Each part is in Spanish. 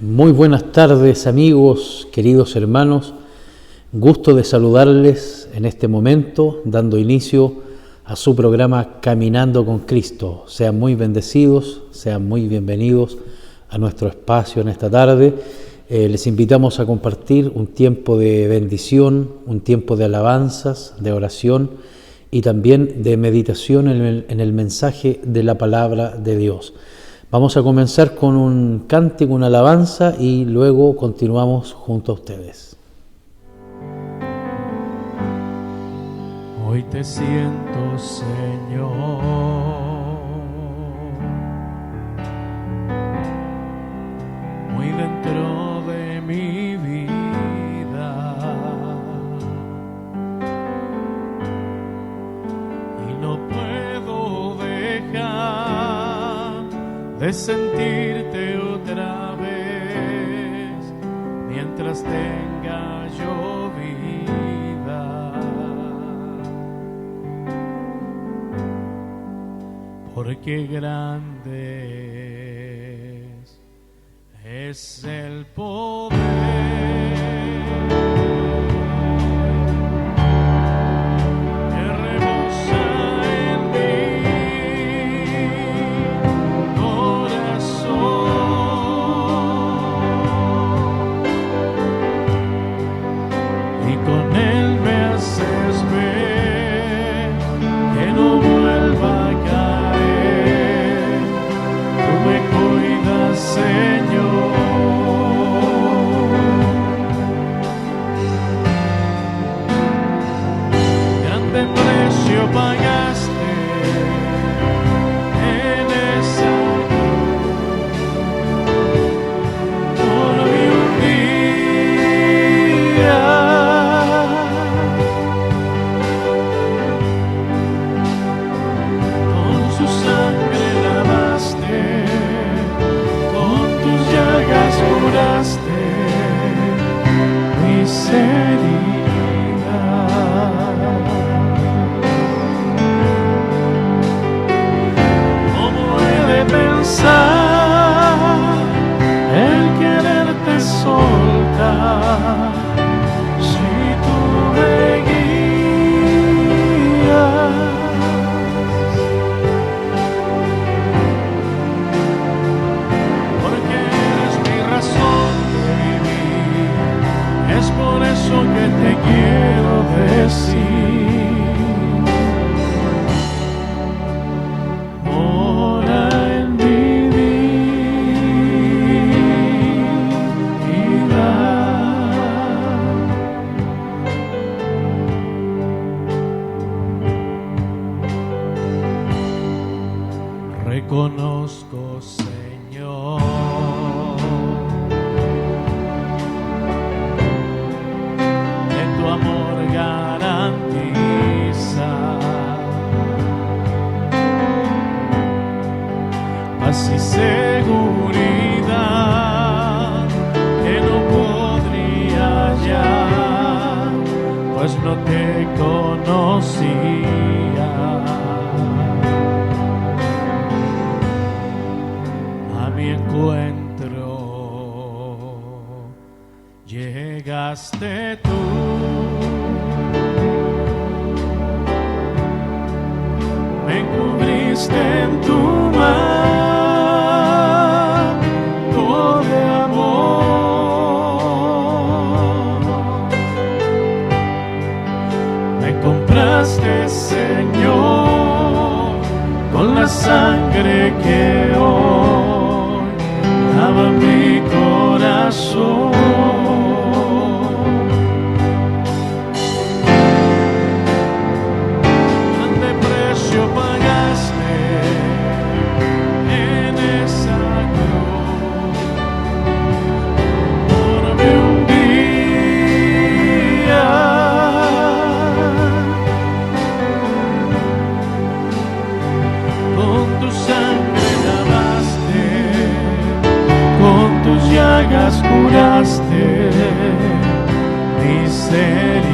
Muy buenas tardes, amigos, queridos hermanos. Gusto de saludarles en este momento, dando inicio a su programa Caminando con Cristo. Sean muy bendecidos, sean muy bienvenidos a nuestro espacio en esta tarde. Les invitamos a compartir un tiempo de bendición, un tiempo de alabanzas, de oración y también de meditación en el mensaje de la palabra de Dios. Vamos a comenzar con un cántico, una alabanza y luego continuamos junto a ustedes. Hoy te siento, Señor, muy dentro de mi vida, y no puedo dejar de sentirte otra vez mientras tenga yo vida, porque grande es el poder que rebosa en mi corazón, y con él me haces ver que no vuelva a caer. Tú me cuidas, Señor. Grande precio pagaste en esa cruz por mí un día. Con su sangre lavaste, con tus llagas curaste mis heridas. ¿Cómo he de pensar el quererte soltar si tú me guías? Porque eres mi razón de vivir, es por eso que te quiero decir. Mora en mi vida. Reconozco, Señor, que tu amor garantiza paz y seguridad que no podría hallar, pues no te conocía. A mi encuentro llegaste tú, me cubriste en tu manto de amor, me compraste, Señor, con la sangre que hoy lava mi corazón. Grande precio pagaste en esa cruz por mí un día. Con tu sangre lavaste, con tus llagas curaste mis heridas.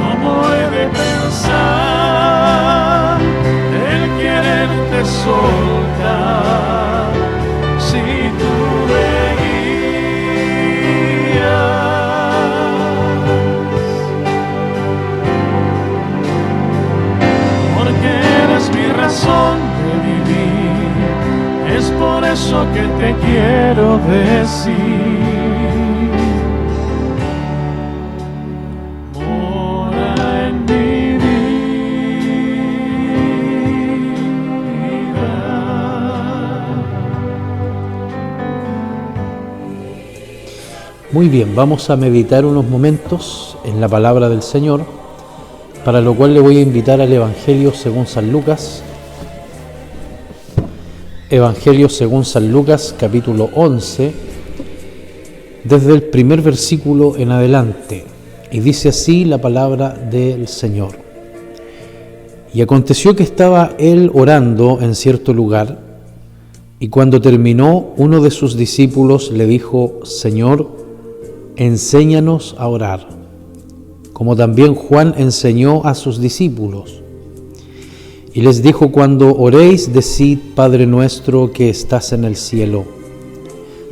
¿Cómo he de pensar el soltar si tú me guías, porque eres mi razón de vivir. Es por eso que te quiero decir. Muy bien, vamos a meditar unos momentos en la palabra del Señor, para lo cual le voy a invitar al Evangelio según San Lucas. Evangelio según San Lucas, capítulo 11, desde el primer versículo en adelante. Y dice así la palabra del Señor. Y aconteció que estaba él orando en cierto lugar, y cuando terminó, uno de sus discípulos le dijo: Señor, enséñanos a orar, como también Juan enseñó a sus discípulos. Y les dijo: cuando oréis, decid: Padre nuestro que estás en el cielo,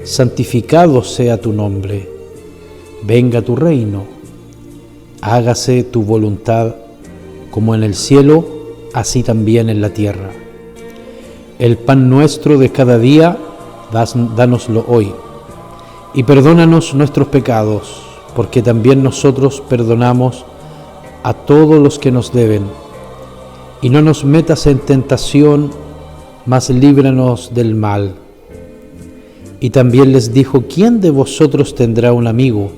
santificado sea tu nombre, venga tu reino, hágase tu voluntad, como en el cielo, así también en la tierra. El pan nuestro de cada día, dánoslo hoy. Y perdónanos nuestros pecados, porque también nosotros perdonamos a todos los que nos deben. Y no nos metas en tentación, mas líbranos del mal. Y también les dijo: ¿quién de vosotros tendrá un amigo,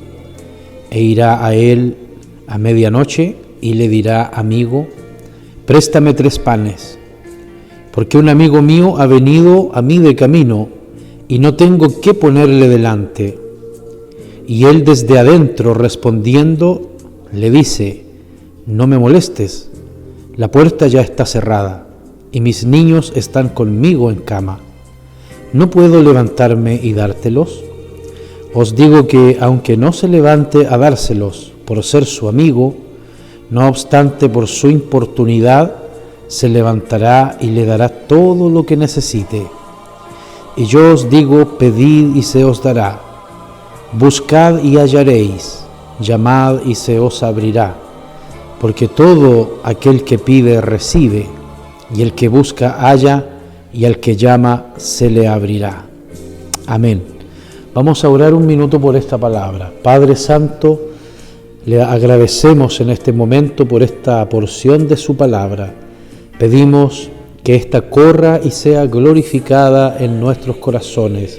e irá a él a medianoche, y le dirá: amigo, préstame 3 panes, porque un amigo mío ha venido a mí de camino, y no tengo qué ponerle delante? Y él desde adentro respondiendo le dice: no me molestes, la puerta ya está cerrada, y mis niños están conmigo en cama. ¿No puedo levantarme y dártelos? Os digo que aunque no se levante a dárselos por ser su amigo, no obstante por su importunidad se levantará y le dará todo lo que necesite. Y yo os digo: pedid y se os dará, buscad y hallaréis, llamad y se os abrirá, porque todo aquel que pide recibe, y el que busca halla, y al que llama se le abrirá. Amén. Vamos a orar un minuto por esta palabra. Padre Santo, le agradecemos en este momento por esta porción de su palabra. Pedimos que ésta corra y sea glorificada en nuestros corazones,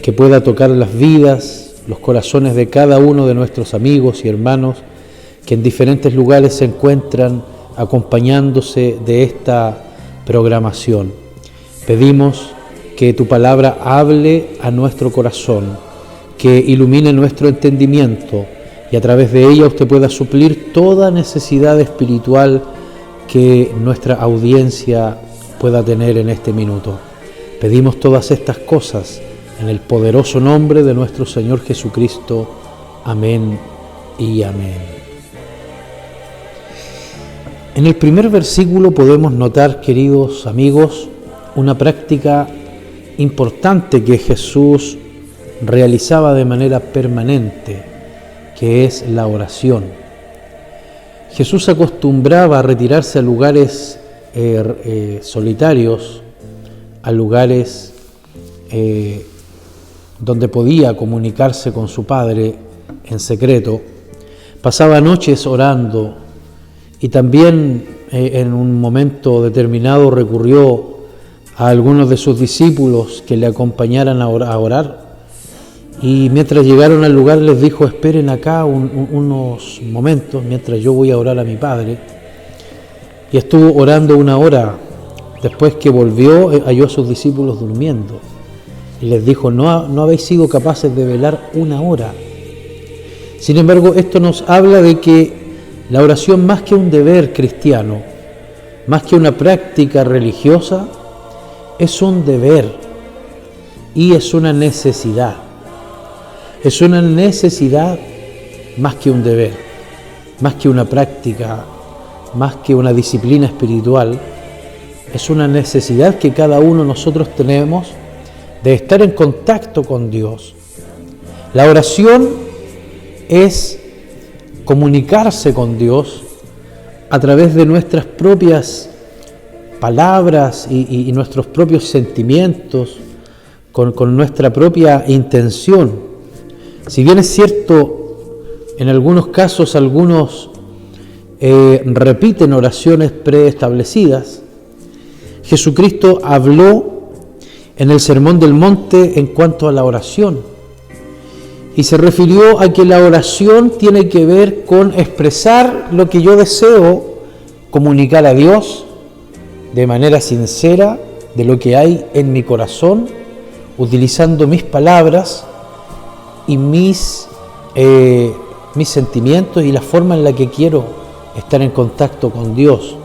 que pueda tocar las vidas, los corazones de cada uno de nuestros amigos y hermanos que en diferentes lugares se encuentran acompañándose de esta programación. Pedimos que tu palabra hable a nuestro corazón, que ilumine nuestro entendimiento y a través de ella usted pueda suplir toda necesidad espiritual que nuestra audiencia pueda tener en este minuto. Pedimos todas estas cosas en el poderoso nombre de nuestro Señor Jesucristo. Amén y amén. En el primer versículo podemos notar, queridos amigos, una práctica importante que Jesús realizaba de manera permanente, que es la oración. Jesús acostumbraba a retirarse a lugares solitarios, a lugares donde podía comunicarse con su Padre en secreto. Pasaba noches orando y también en un momento determinado recurrió a algunos de sus discípulos que le acompañaran a orar. Y mientras llegaron al lugar les dijo: esperen acá unos momentos mientras yo voy a orar a mi Padre. Y estuvo orando 1 hora. Después que volvió, halló a sus discípulos durmiendo. Y les dijo: no habéis sido capaces de velar 1 hora. Sin embargo, esto nos habla de que la oración, más que un deber cristiano, más que una práctica religiosa, es un deber y es una necesidad. Es una necesidad más que un deber, más que una práctica, más que una disciplina espiritual. es una necesidad que cada uno de nosotros tenemos de estar en contacto con Dios. La oración es comunicarse con Dios a través de nuestras propias palabras y nuestros propios sentimientos, con nuestra propia intención. Si bien es cierto, en algunos casos algunos repiten oraciones preestablecidas, Jesucristo habló en el Sermón del Monte en cuanto a la oración y se refirió a que la oración tiene que ver con expresar lo que yo deseo comunicar a Dios de manera sincera, de lo que hay en mi corazón, utilizando mis palabras y mis sentimientos y la forma en la que quiero estar en contacto con Dios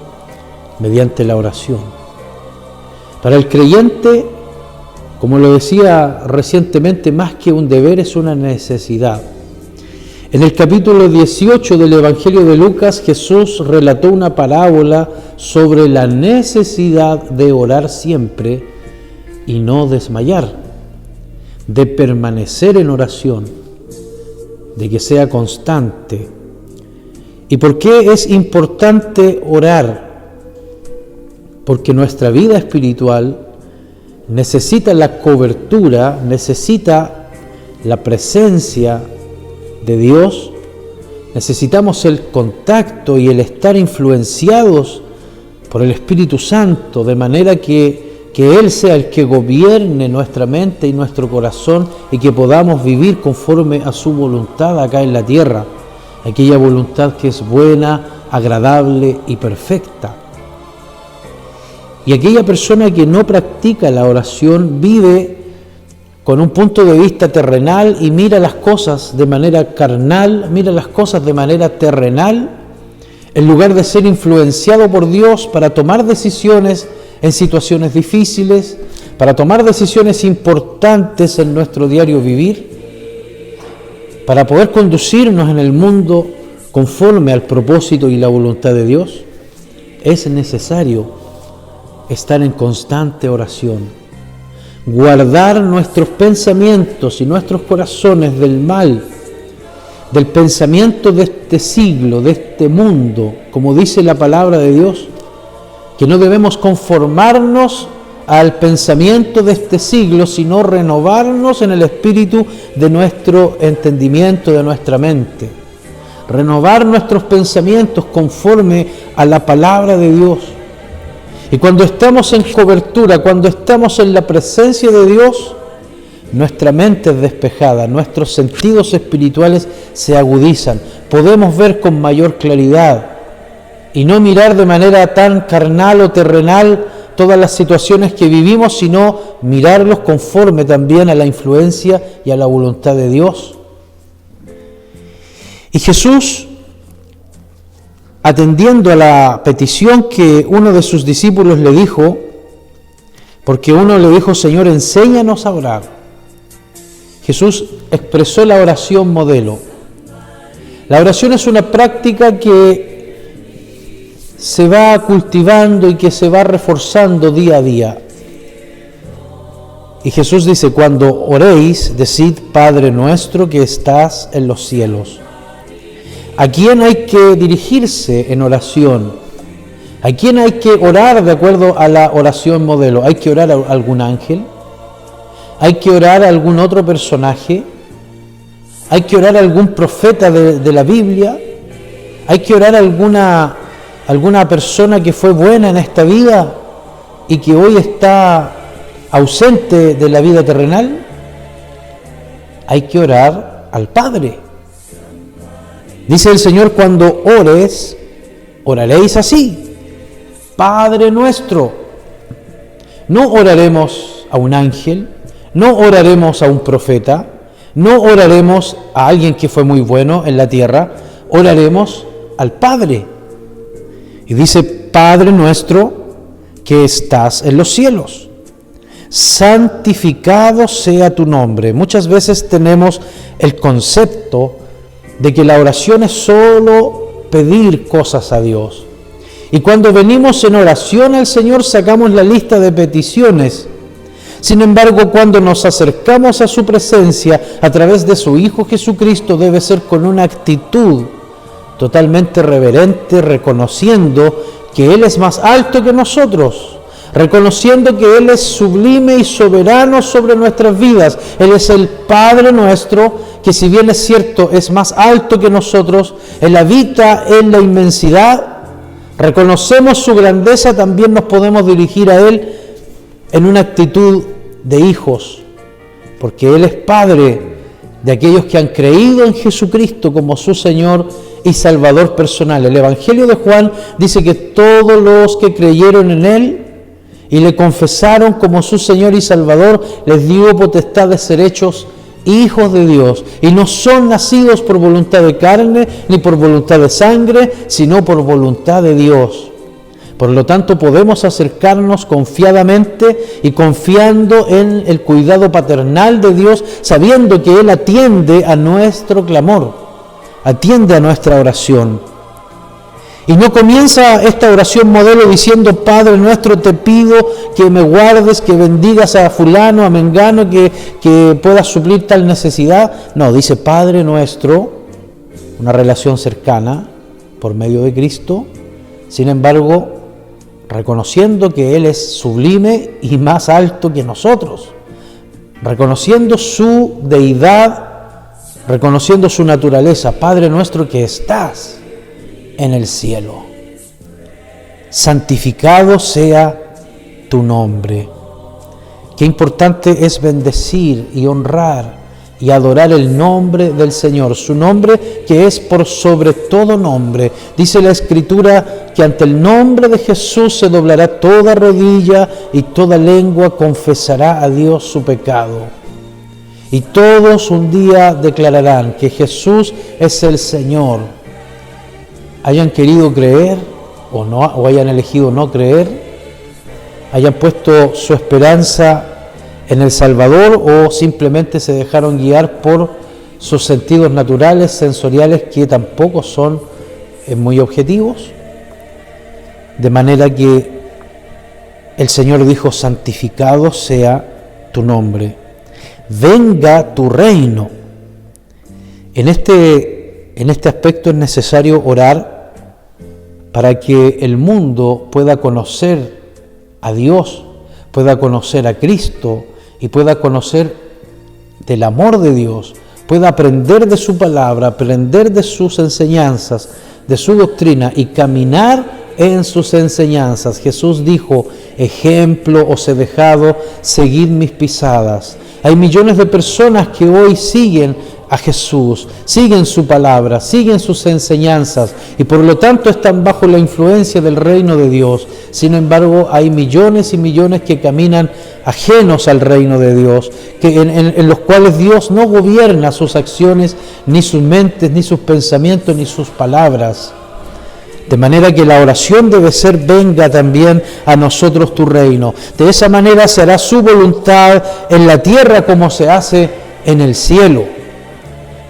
mediante la oración. Para el creyente, como lo decía recientemente, más que un deber es una necesidad. En el capítulo 18 del Evangelio de Lucas, Jesús relató una parábola sobre la necesidad de orar siempre y no desmayar, de permanecer en oración, de que sea constante. ¿Y por qué es importante orar? Porque nuestra vida espiritual necesita la cobertura, necesita la presencia de Dios, necesitamos el contacto y el estar influenciados por el Espíritu Santo, de manera que Él sea el que gobierne nuestra mente y nuestro corazón y que podamos vivir conforme a su voluntad acá en la tierra, aquella voluntad que es buena, agradable y perfecta. Y aquella persona que no practica la oración vive con un punto de vista terrenal y mira las cosas de manera carnal, mira las cosas de manera terrenal, en lugar de ser influenciado por Dios para tomar decisiones en situaciones difíciles, para tomar decisiones importantes en nuestro diario vivir, para poder conducirnos en el mundo conforme al propósito y la voluntad de Dios. Es necesario estar en constante oración, guardar nuestros pensamientos y nuestros corazones del mal, del pensamiento de este siglo, de este mundo, como dice la palabra de Dios, que no debemos conformarnos al pensamiento de este siglo, sino renovarnos en el espíritu de nuestro entendimiento, de nuestra mente. Renovar nuestros pensamientos conforme a la palabra de Dios. Y cuando estamos en cobertura, cuando estamos en la presencia de Dios, nuestra mente es despejada, nuestros sentidos espirituales se agudizan, podemos ver con mayor claridad y no mirar de manera tan carnal o terrenal todas las situaciones que vivimos, sino mirarlos conforme también a la influencia y a la voluntad de Dios. Y Jesús, atendiendo a la petición que uno de sus discípulos le dijo, porque uno le dijo: Señor, enséñanos a orar. Jesús expresó la oración modelo. La oración es una práctica que se va cultivando y que se va reforzando día a día. Y Jesús dice: cuando oréis, decid: Padre nuestro que estás en los cielos. ¿A quién hay que dirigirse en oración? ¿A quién hay que orar de acuerdo a la oración modelo? ¿Hay que orar a algún ángel? ¿Hay que orar a algún otro personaje? ¿Hay que orar a algún profeta de la Biblia? ¿Hay que orar a alguna persona que fue buena en esta vida y que hoy está ausente de la vida terrenal? Hay que orar al Padre. Dice el Señor: cuando ores, oraréis así: Padre nuestro. No oraremos a un ángel, no oraremos a un profeta, no oraremos a alguien que fue muy bueno en la tierra, oraremos al Padre. Y dice: Padre nuestro que estás en los cielos, santificado sea tu nombre. Muchas veces tenemos el concepto de que la oración es solo pedir cosas a Dios. Y cuando venimos en oración al Señor sacamos la lista de peticiones. Sin embargo, cuando nos acercamos a su presencia a través de su Hijo Jesucristo, debe ser con una actitud totalmente reverente, reconociendo que Él es más alto que nosotros, reconociendo que Él es sublime y soberano sobre nuestras vidas. Él es el Padre nuestro, que si bien es cierto, es más alto que nosotros, Él habita en la inmensidad. Reconocemos su grandeza, también nos podemos dirigir a Él en una actitud de hijos, porque Él es Padre de aquellos que han creído en Jesucristo como su Señor y Salvador personal. El Evangelio de Juan dice que todos los que creyeron en Él y le confesaron como su Señor y Salvador, les dio potestad de ser hechos hijos de Dios, y no son nacidos por voluntad de carne ni por voluntad de sangre, sino por voluntad de Dios. Por lo tanto, podemos acercarnos confiadamente y confiando en el cuidado paternal de Dios, sabiendo que Él atiende a nuestro clamor, atiende a nuestra oración. Y no comienza esta oración modelo diciendo: Padre nuestro, te pido que me guardes, que bendigas a fulano, a mengano, que puedas suplir tal necesidad. No, dice Padre nuestro, una relación cercana por medio de Cristo. Sin embargo, reconociendo que Él es sublime y más alto que nosotros, reconociendo su deidad, reconociendo su naturaleza. Padre nuestro que estás en el cielo, santificado sea tu nombre. Qué importante es bendecir y honrar y adorar el nombre del Señor, su nombre que es por sobre todo nombre. Dice la Escritura que ante el nombre de Jesús se doblará toda rodilla y toda lengua confesará a Dios su pecado. Y todos un día declararán que Jesús es el Señor. Hayan querido creer o no, o hayan elegido no creer, hayan puesto su esperanza en el Salvador o simplemente se dejaron guiar por sus sentidos naturales, sensoriales, que tampoco son muy objetivos. De manera que el Señor dijo: santificado sea tu nombre, venga tu reino. En este aspecto es necesario orar para que el mundo pueda conocer a Dios, pueda conocer a Cristo y pueda conocer del amor de Dios, pueda aprender de su palabra, aprender de sus enseñanzas, de su doctrina y caminar en sus enseñanzas. Jesús dijo: ejemplo os he dejado, seguid mis pisadas. Hay millones de personas que hoy siguen a Jesús, siguen su palabra, siguen sus enseñanzas y por lo tanto están bajo la influencia del reino de Dios. Sin embargo, hay millones y millones que caminan ajenos al reino de Dios, en los cuales Dios no gobierna sus acciones, ni sus mentes, ni sus pensamientos, ni sus palabras. De manera que la oración debe ser: venga también a nosotros tu reino. De esa manera se hará su voluntad en la tierra como se hace en el cielo.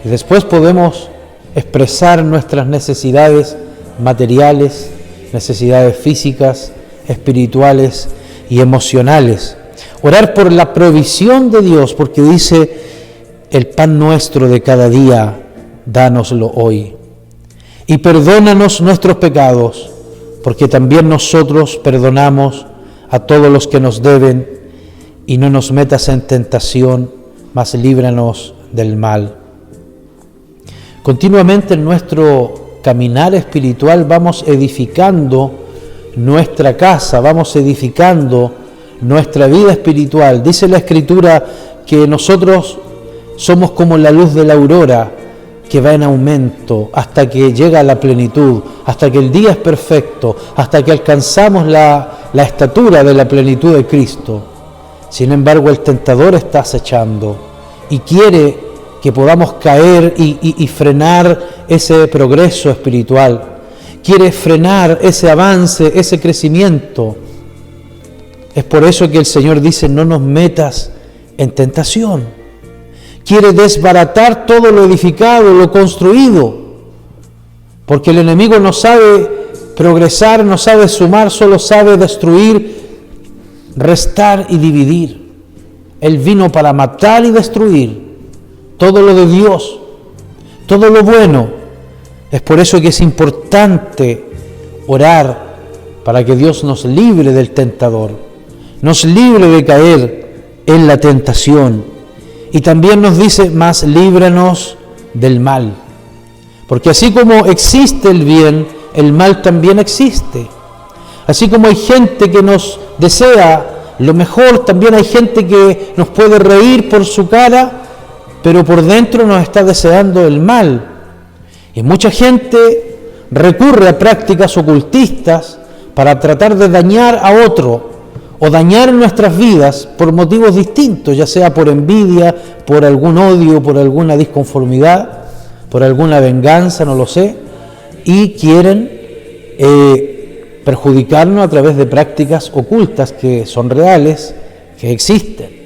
Y después podemos expresar nuestras necesidades materiales, necesidades físicas, espirituales y emocionales. Orar por la provisión de Dios, porque dice: el pan nuestro de cada día, dánoslo hoy. Y perdónanos nuestros pecados, porque también nosotros perdonamos a todos los que nos deben, y no nos metas en tentación, mas líbranos del mal. Continuamente en nuestro caminar espiritual vamos edificando nuestra casa, vamos edificando nuestra vida espiritual. Dice la Escritura que nosotros somos como la luz de la aurora, que va en aumento hasta que llega a la plenitud, hasta que el día es perfecto, hasta que alcanzamos la estatura de la plenitud de Cristo. Sin embargo, el tentador está acechando y quiere que podamos caer y frenar ese progreso espiritual. Quiere frenar ese avance, ese crecimiento. Es por eso que el Señor dice: no nos metas en tentación. Quiere desbaratar todo lo edificado, lo construido, porque el enemigo no sabe progresar, no sabe sumar, solo sabe destruir, restar y dividir. Él vino para matar y destruir todo lo de Dios, todo lo bueno. Es por eso que es importante orar para que Dios nos libre del tentador, nos libre de caer en la tentación. Y también nos dice, más líbranos del mal. Porque así como existe el bien, el mal también existe. Así como hay gente que nos desea lo mejor, también hay gente que nos puede reír por su cara, pero por dentro nos está deseando el mal. Y mucha gente recurre a prácticas ocultistas para tratar de dañar a otro o dañar nuestras vidas por motivos distintos, ya sea por envidia, por algún odio, por alguna disconformidad, por alguna venganza, no lo sé, y quieren perjudicarnos a través de prácticas ocultas que son reales, que existen.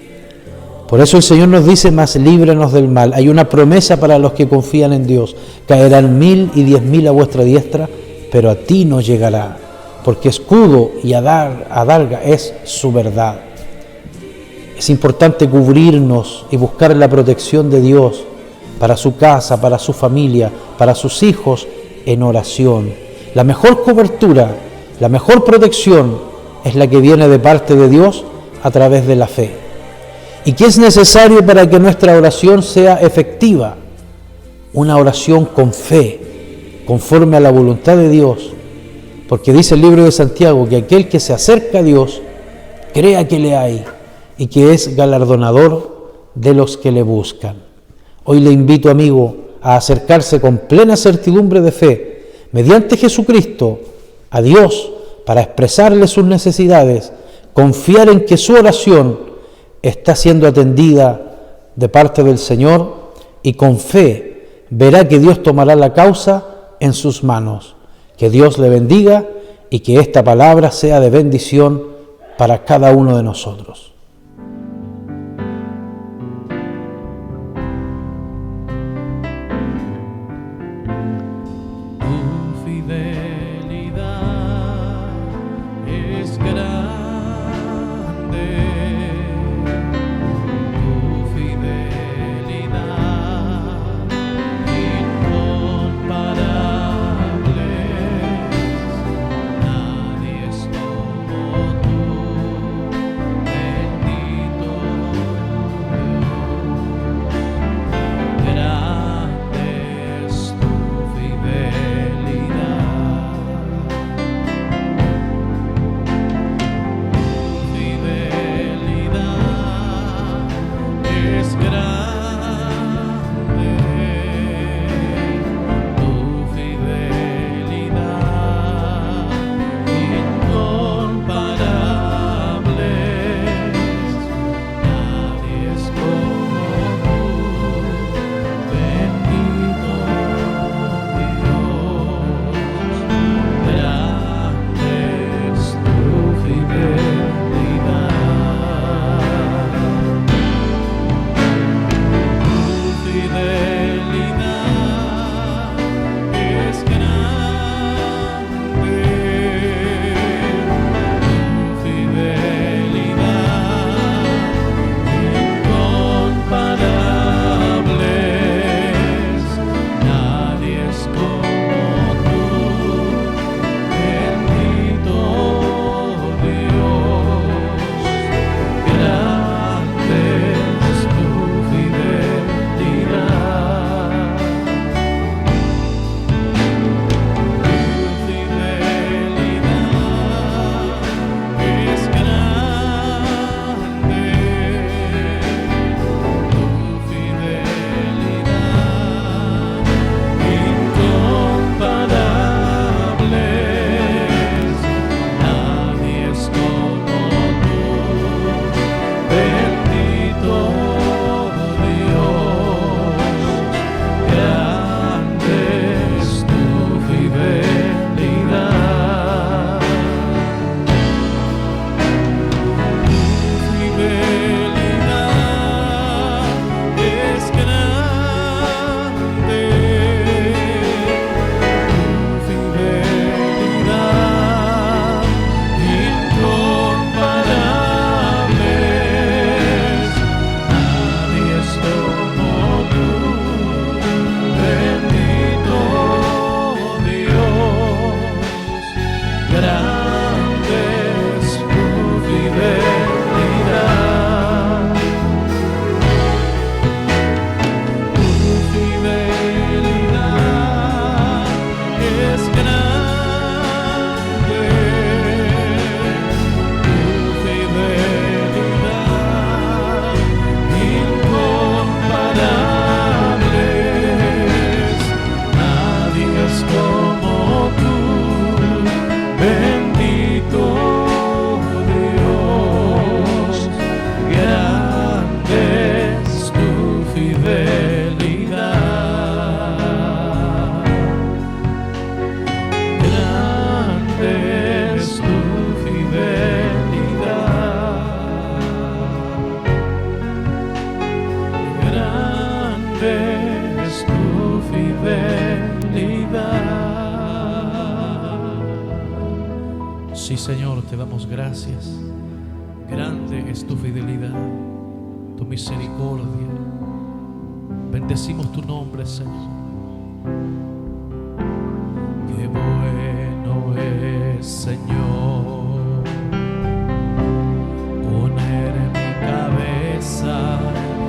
Por eso el Señor nos dice, más líbranos del mal. Hay una promesa para los que confían en Dios: caerán 1000 y 10.000 a vuestra diestra, pero a ti no llegará, porque escudo y adarga es su verdad. Es importante cubrirnos y buscar la protección de Dios para su casa, para su familia, para sus hijos, en oración. La mejor cobertura, la mejor protección es la que viene de parte de Dios a través de la fe. ¿Y qué es necesario para que nuestra oración sea efectiva? Una oración con fe, conforme a la voluntad de Dios. Porque dice el libro de Santiago que aquel que se acerca a Dios, crea que le hay y que es galardonador de los que le buscan. Hoy le invito, amigo, a acercarse con plena certidumbre de fe, mediante Jesucristo, a Dios, para expresarle sus necesidades, confiar en que su oración está siendo atendida de parte del Señor, y con fe verá que Dios tomará la causa en sus manos. Que Dios le bendiga y que esta palabra sea de bendición para cada uno de nosotros. Sí, Señor, te damos gracias. Grande es tu fidelidad, tu misericordia. Bendecimos tu nombre, Señor. Qué bueno es, Señor, poner mi cabeza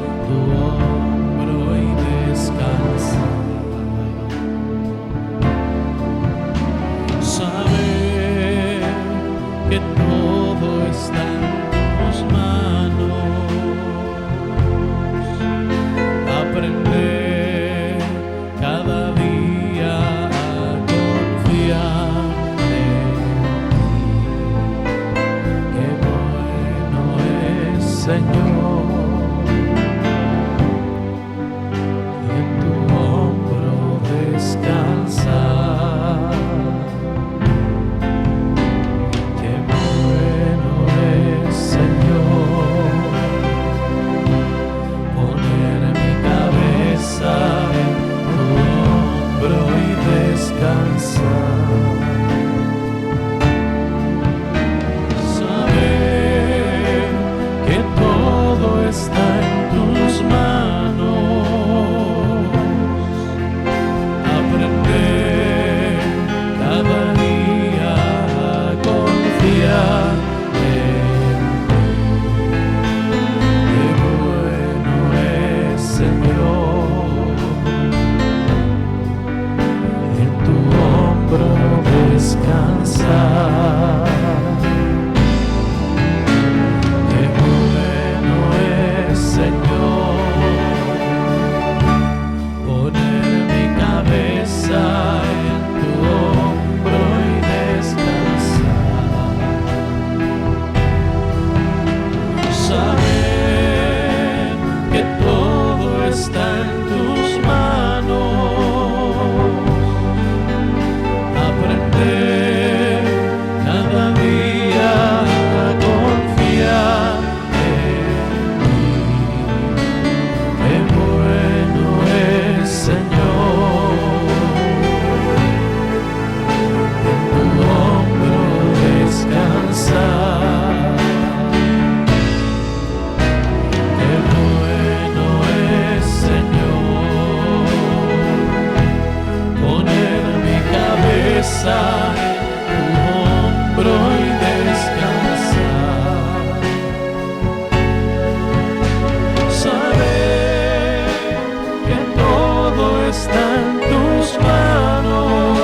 en tu hombro y descansar. Saber que todo está en tus manos. Aprender cada día a confiar en ti. Qué bueno es, Señor, en tu hombro descansar. Qué bueno es, Señor, poner mi cabeza en tu hombro y descansar. Saber que todo está en tus manos. Aprender cada día a confiar en ti. Qué bueno es, Señor, en tu hombro descansar. Qué bueno es, Señor, poner mi cabeza en tu hombro y descansar. Saber que todo está en tus manos. Aprender cada día a confiar en ti. Qué bueno es, Señor, en tu hombro descansar. Qué bueno es, Señor, poner mi cabeza en tu hombro y descansar. Saber que todo está en tus manos.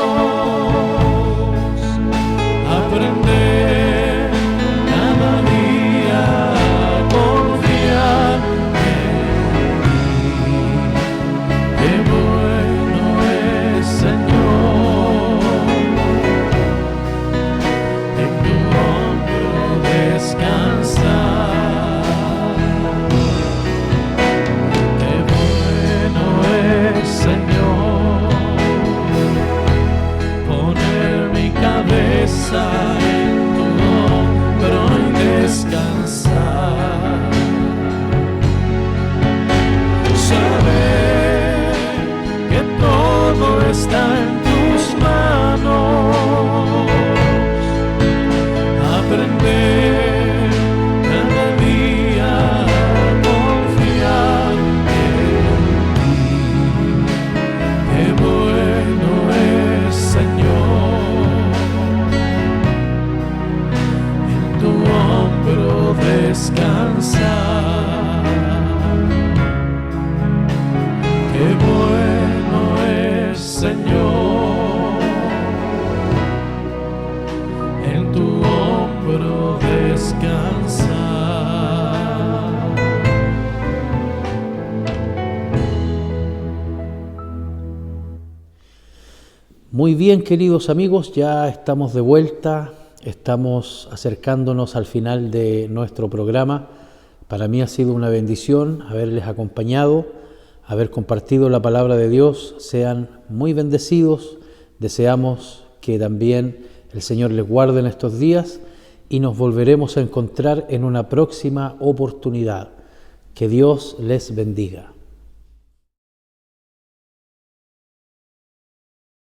Aprender cada día a confiar en ti. Qué bueno es, Señor, en tu hombro descansar. Qué bueno es, Señor, poner mi cabeza en tu hombro y descansar. Saber que todo está en tus manos. Aprender cada día a confiar en ti. Qué bueno es, Señor, en tu hombro descansar. Qué bueno es, Señor, en tu hombro descansar. Muy bien, queridos amigos, ya estamos de vuelta, estamos acercándonos al final de nuestro programa. Para mí ha sido una bendición haberles acompañado, haber compartido la palabra de Dios. Sean muy bendecidos, deseamos que también el Señor les guarde en estos días y nos volveremos a encontrar en una próxima oportunidad. Que Dios les bendiga.